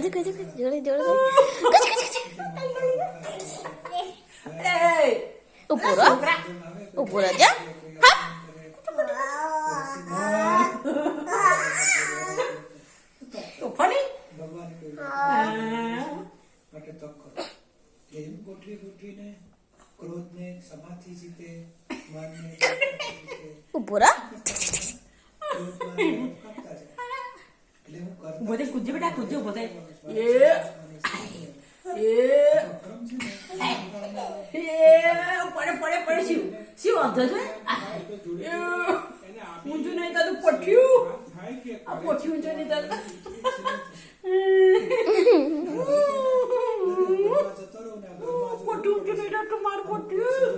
જોડે જોડે ઉપર જા તો ફરી ઉપર બધે કુજે બેટા કુજે બધે પડે શિવ વાંધો છે ઊંચું નહીં તારું પઠ્યું આ પઠ્યું ઊંચું નહીં તારું પઠ્યું ઊંચું નહીં તારું મારું પઠ્યું